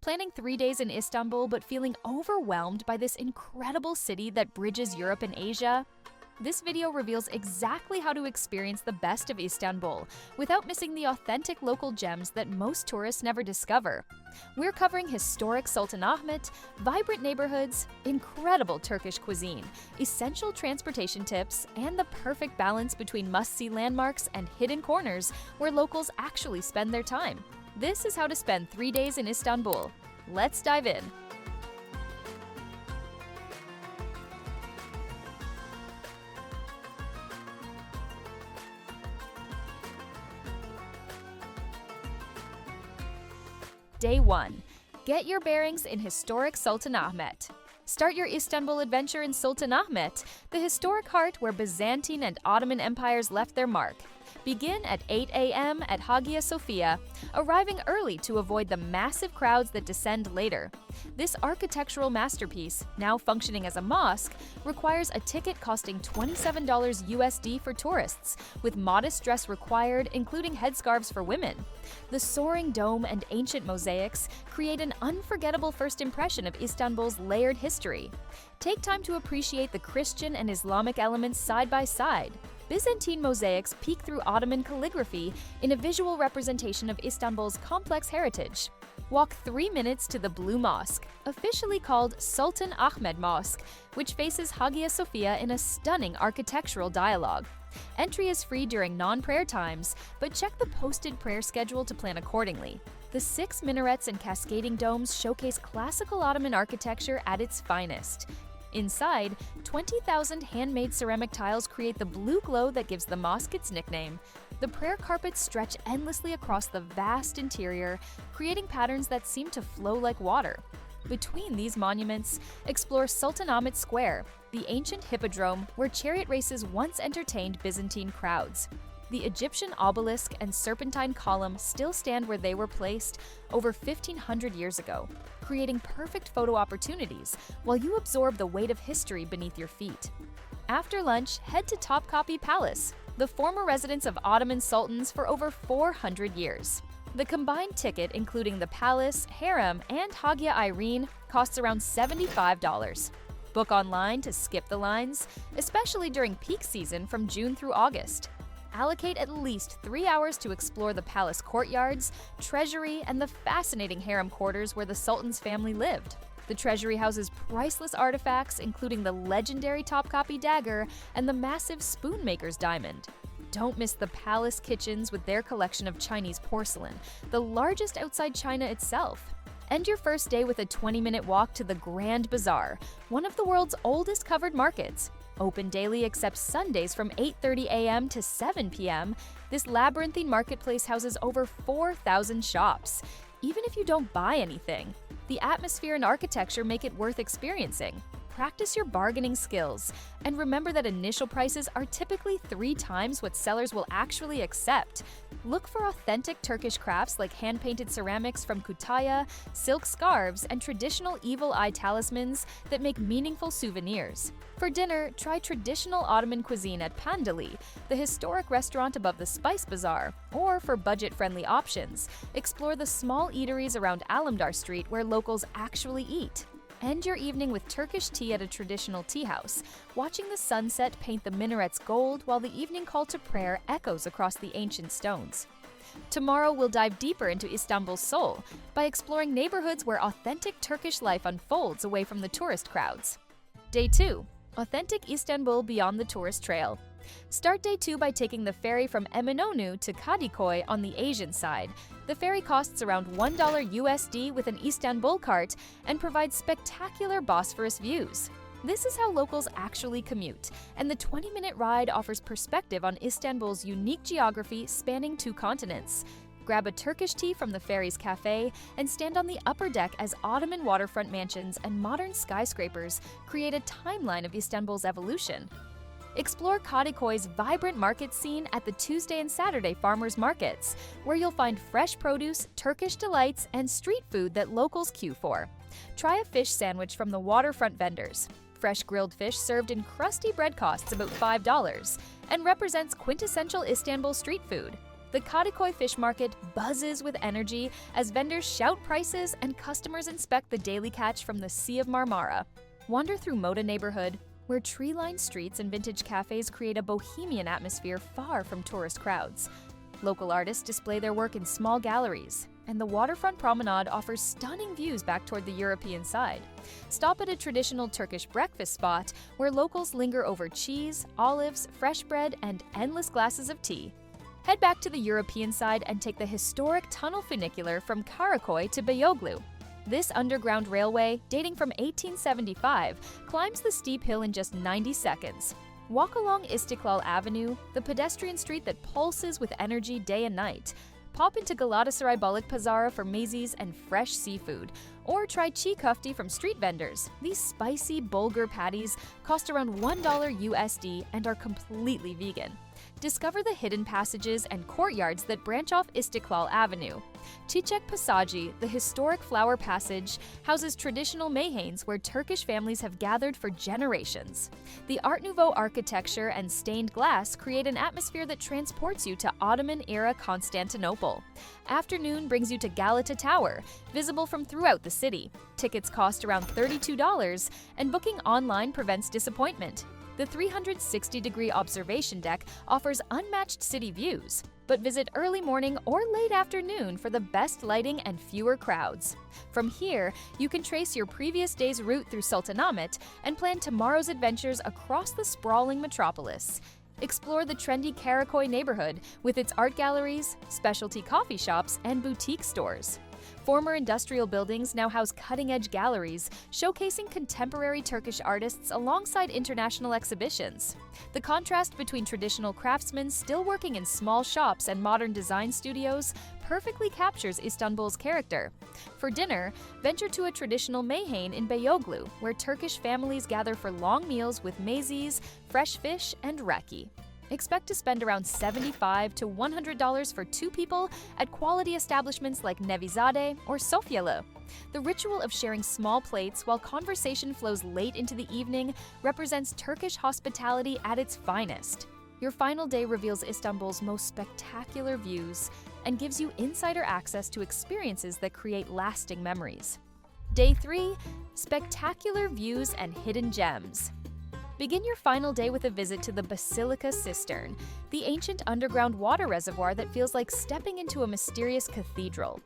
Planning 3 days in Istanbul but feeling overwhelmed by this incredible city that bridges Europe and Asia? This video reveals exactly how to experience the best of Istanbul without missing the authentic local gems that most tourists never discover. We're covering historic Sultanahmet, vibrant neighborhoods, incredible Turkish cuisine, essential transportation tips, and the perfect balance between must-see landmarks and hidden corners where locals actually spend their time. This is how to spend 3 days in Istanbul. Let's dive in. Day 1. Get your bearings in historic Sultanahmet. Start your Istanbul adventure in Sultanahmet, the historic heart where Byzantine and Ottoman empires left their mark. Begin at 8 a.m. at Hagia Sophia, arriving early to avoid the massive crowds that descend later. This architectural masterpiece, now functioning as a mosque, requires a ticket costing $27 USD for tourists, with modest dress required, including headscarves for women. The soaring dome and ancient mosaics create an unforgettable first impression of Istanbul's layered history. Take time to appreciate the Christian and Islamic elements side by side. Byzantine mosaics peek through Ottoman calligraphy in a visual representation of Istanbul's complex heritage. Walk 3 minutes to the Blue Mosque, officially called Sultan Ahmed Mosque, which faces Hagia Sophia in a stunning architectural dialogue. Entry is free during non-prayer times, but check the posted prayer schedule to plan accordingly. The 6 minarets and cascading domes showcase classical Ottoman architecture at its finest. Inside, 20,000 handmade ceramic tiles create the blue glow that gives the mosque its nickname. The prayer carpets stretch endlessly across the vast interior, creating patterns that seem to flow like water. Between these monuments, explore Sultanahmet Square, the ancient hippodrome where chariot races once entertained Byzantine crowds. The Egyptian obelisk and serpentine column still stand where they were placed over 1,500 years ago, creating perfect photo opportunities while you absorb the weight of history beneath your feet. After lunch, head to Topkapi Palace, the former residence of Ottoman sultans for over 400 years. The combined ticket, including the palace, harem, and Hagia Irene, costs around $75. Book online to skip the lines, especially during peak season from June through August. Allocate at least 3 hours to explore the palace courtyards, treasury, and the fascinating harem quarters where the Sultan's family lived. The treasury houses priceless artifacts, including the legendary Topkapi dagger and the massive Spoonmaker's diamond. Don't miss the palace kitchens with their collection of Chinese porcelain, the largest outside China itself. End your first day with a 20-minute walk to the Grand Bazaar, one of the world's oldest covered markets. Open daily except Sundays from 8:30 a.m. to 7 p.m., this labyrinthine marketplace houses over 4,000 shops. Even if you don't buy anything, the atmosphere and architecture make it worth experiencing. Practice your bargaining skills, and remember that initial prices are typically 3 times what sellers will actually accept. Look for authentic Turkish crafts like hand-painted ceramics from Kütahya, silk scarves, and traditional evil eye talismans that make meaningful souvenirs. For dinner, try traditional Ottoman cuisine at Pandali, the historic restaurant above the Spice Bazaar, or for budget-friendly options, explore the small eateries around Alamdar Street where locals actually eat. End your evening with Turkish tea at a traditional tea house, watching the sunset paint the minarets gold while the evening call to prayer echoes across the ancient stones. Tomorrow we'll dive deeper into Istanbul's soul by exploring neighborhoods where authentic Turkish life unfolds away from the tourist crowds. Day 2. Authentic Istanbul beyond the tourist trail. Start day 2 by taking the ferry from Eminönü to Kadıköy on the Asian side. The ferry costs around $1 USD with an Istanbul cart and provides spectacular Bosphorus views. This is how locals actually commute, and the 20-minute ride offers perspective on Istanbul's unique geography spanning 2 continents. Grab a Turkish tea from the ferry's cafe and stand on the upper deck as Ottoman waterfront mansions and modern skyscrapers create a timeline of Istanbul's evolution. Explore Kadıköy's vibrant market scene at the Tuesday and Saturday farmers markets, where you'll find fresh produce, Turkish delights, and street food that locals queue for. Try a fish sandwich from the waterfront vendors. Fresh grilled fish served in crusty bread costs about $5 and represents quintessential Istanbul street food. The Kadıköy fish market buzzes with energy as vendors shout prices and customers inspect the daily catch from the Sea of Marmara. Wander through Moda neighborhood, where tree-lined streets and vintage cafes create a bohemian atmosphere far from tourist crowds. Local artists display their work in small galleries, and the waterfront promenade offers stunning views back toward the European side. Stop at a traditional Turkish breakfast spot where locals linger over cheese, olives, fresh bread, and endless glasses of tea. Head back to the European side and take the historic tunnel funicular from Karaköy to Beyoğlu. This underground railway, dating from 1875, climbs the steep hill in just 90 seconds. Walk along Istiklal Avenue, the pedestrian street that pulses with energy day and night. Pop into Galatasaray Balık Pazarı for mezes and fresh seafood, or try çiğ köfte from street vendors. These spicy bulgur patties cost around $1 USD and are completely vegan. Discover the hidden passages and courtyards that branch off Istiklal Avenue. Çiçek Passagı, the historic flower passage, houses traditional meyhanes where Turkish families have gathered for generations. The Art Nouveau architecture and stained glass create an atmosphere that transports you to Ottoman-era Constantinople. Afternoon brings you to Galata Tower, visible from throughout the city. Tickets cost around $32, and booking online prevents disappointment. The 360-degree observation deck offers unmatched city views, but visit early morning or late afternoon for the best lighting and fewer crowds. From here, you can trace your previous day's route through Sultanahmet and plan tomorrow's adventures across the sprawling metropolis. Explore the trendy Karaköy neighborhood with its art galleries, specialty coffee shops, and boutique stores. Former industrial buildings now house cutting-edge galleries, showcasing contemporary Turkish artists alongside international exhibitions. The contrast between traditional craftsmen still working in small shops and modern design studios perfectly captures Istanbul's character. For dinner, venture to a traditional meyhane in Beyoğlu, where Turkish families gather for long meals with mezes, fresh fish, and raki. Expect to spend around $75 to $100 for two people at quality establishments like Nevizade or Sofyalı. The ritual of sharing small plates while conversation flows late into the evening represents Turkish hospitality at its finest. Your final day reveals Istanbul's most spectacular views and gives you insider access to experiences that create lasting memories. Day 3, spectacular views and hidden gems. Begin your final day with a visit to the Basilica Cistern, the ancient underground water reservoir that feels like stepping into a mysterious cathedral.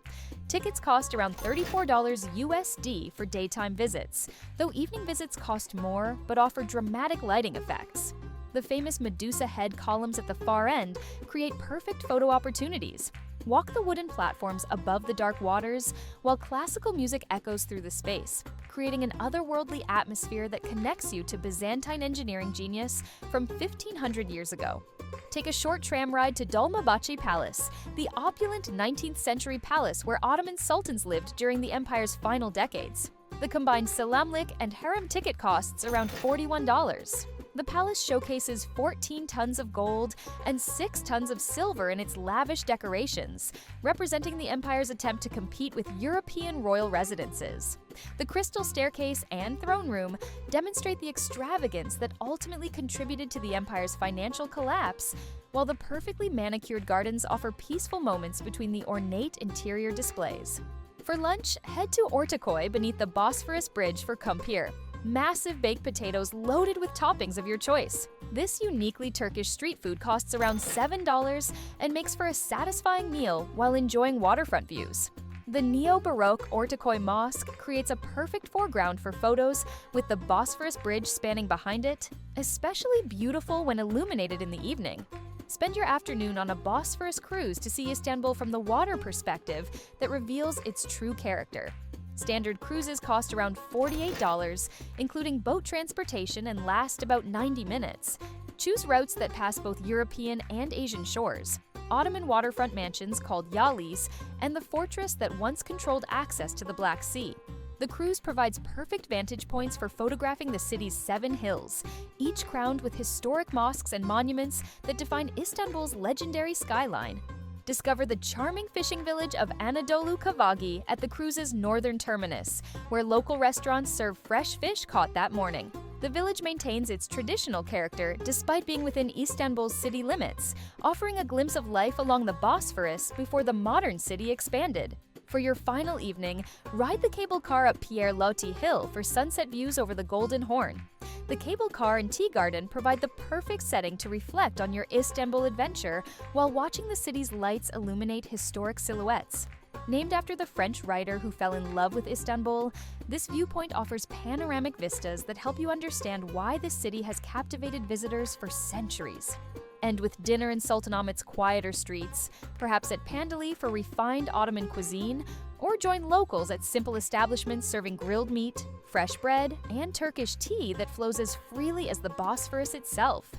Tickets cost around $34 USD for daytime visits, though evening visits cost more but offer dramatic lighting effects. The famous Medusa head columns at the far end create perfect photo opportunities. Walk the wooden platforms above the dark waters while classical music echoes through the space, creating an otherworldly atmosphere that connects you to Byzantine engineering genius from 1500 years ago. Take a short tram ride to Dolmabahce Palace, the opulent 19th century palace where Ottoman sultans lived during the empire's final decades. The combined selamlik and harem ticket costs around $41. The palace showcases 14 tons of gold and 6 tons of silver in its lavish decorations, representing the empire's attempt to compete with European royal residences. The crystal staircase and throne room demonstrate the extravagance that ultimately contributed to the empire's financial collapse, while the perfectly manicured gardens offer peaceful moments between the ornate interior displays. For lunch, head to Ortaköy beneath the Bosphorus Bridge for kumpir, massive baked potatoes loaded with toppings of your choice. This uniquely Turkish street food costs around $7 and makes for a satisfying meal while enjoying waterfront views. The neo-Baroque Ortaköy Mosque creates a perfect foreground for photos with the Bosphorus Bridge spanning behind it, especially beautiful when illuminated in the evening. Spend your afternoon on a Bosphorus cruise to see Istanbul from the water perspective that reveals its true character. Standard cruises cost around $48, including boat transportation, and last about 90 minutes. Choose routes that pass both European and Asian shores. Ottoman waterfront mansions called yalis, and the fortress that once controlled access to the Black Sea. The cruise provides perfect vantage points for photographing the city's 7 hills, each crowned with historic mosques and monuments that define Istanbul's legendary skyline. Discover the charming fishing village of Anadolu Kavagi at the cruise's northern terminus, where local restaurants serve fresh fish caught that morning. The village maintains its traditional character despite being within Istanbul's city limits, offering a glimpse of life along the Bosphorus before the modern city expanded. For your final evening, ride the cable car up Pierre Loti Hill for sunset views over the Golden Horn. The cable car and tea garden provide the perfect setting to reflect on your Istanbul adventure while watching the city's lights illuminate historic silhouettes. Named after the French writer who fell in love with Istanbul, this viewpoint offers panoramic vistas that help you understand why this city has captivated visitors for centuries. And with dinner in Sultanahmet's quieter streets, perhaps at Pandeli for refined Ottoman cuisine, or join locals at simple establishments serving grilled meat, fresh bread, and Turkish tea that flows as freely as the Bosphorus itself.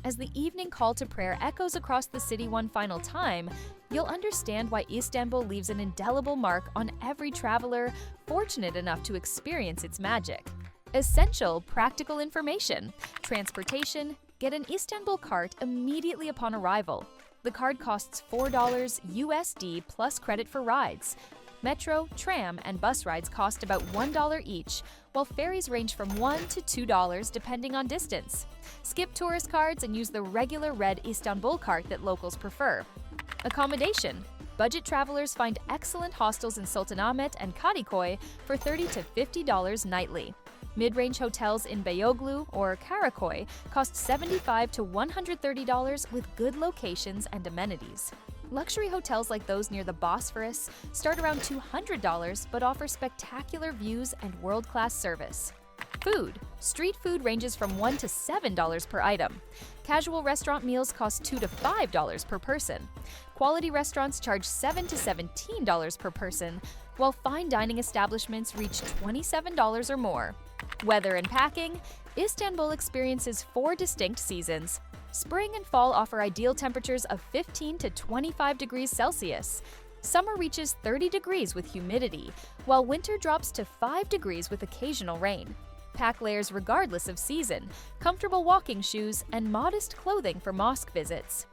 As the evening call to prayer echoes across the city one final time, you'll understand why Istanbul leaves an indelible mark on every traveler fortunate enough to experience its magic. Essential practical information: transportation. Get an Istanbul cart immediately upon arrival. The card costs $4 USD plus credit for rides. Metro, tram, and bus rides cost about $1 each, while ferries range from $1 to $2 depending on distance. Skip tourist cards and use the regular red Istanbul cart that locals prefer. Accommodation. Budget travelers find excellent hostels in Sultanahmet and Kadıköy for $30 to $50 nightly. Mid-range hotels in Beyoğlu or Karaköy cost $75 to $130 with good locations and amenities. Luxury hotels like those near the Bosphorus start around $200 but offer spectacular views and world-class service. Food. Street food ranges from $1 to $7 per item. Casual restaurant meals cost $2 to $5 per person. Quality restaurants charge $7 to $17 per person, while fine dining establishments reach $27 or more. Weather and packing. Istanbul experiences 4 distinct seasons. Spring and fall offer ideal temperatures of 15 to 25 degrees Celsius. Summer reaches 30 degrees with humidity, while winter drops to 5 degrees with occasional rain. Pack layers regardless of season, comfortable walking shoes, and modest clothing for mosque visits.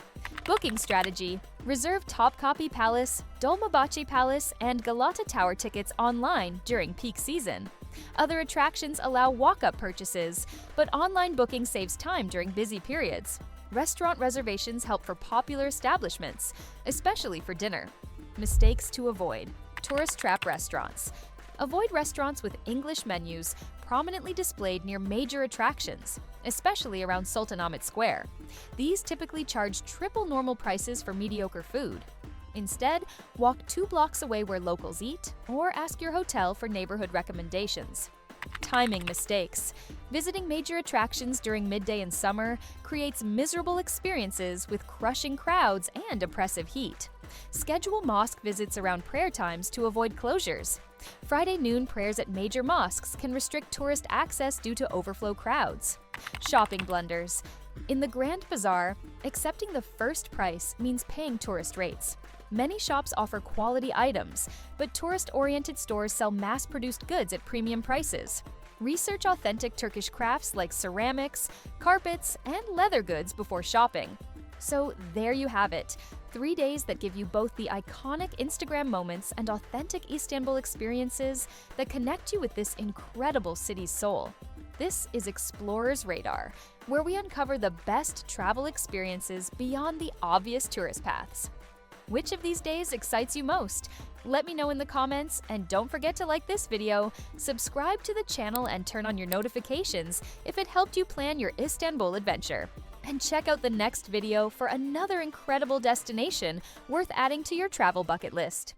Booking strategy: reserve Topkapi Palace, Dolmabahce Palace, and Galata Tower tickets online during peak season. Other attractions allow walk-up purchases, but online booking saves time during busy periods. Restaurant reservations help for popular establishments, especially for dinner. Mistakes to avoid: tourist trap restaurants. Avoid restaurants with English menus prominently displayed near major attractions, especially around Sultanahmet Square. These typically charge triple normal prices for mediocre food. Instead, walk 2 blocks away where locals eat, or ask your hotel for neighborhood recommendations. Timing mistakes: visiting major attractions during midday in summer creates miserable experiences with crushing crowds and oppressive heat. Schedule mosque visits around prayer times to avoid closures. Friday noon prayers at major mosques can restrict tourist access due to overflow crowds. Shopping blunders: in the Grand Bazaar, accepting the first price means paying tourist rates. Many shops offer quality items, but tourist-oriented stores sell mass-produced goods at premium prices. Research authentic Turkish crafts like ceramics, carpets, and leather goods before shopping. So there you have it, 3 days that give you both the iconic Instagram moments and authentic Istanbul experiences that connect you with this incredible city's soul. This is Explorer's Radar, where we uncover the best travel experiences beyond the obvious tourist paths. Which of these days excites you most? Let me know in the comments, and don't forget to like this video, subscribe to the channel, and turn on your notifications if it helped you plan your Istanbul adventure. And check out the next video for another incredible destination worth adding to your travel bucket list.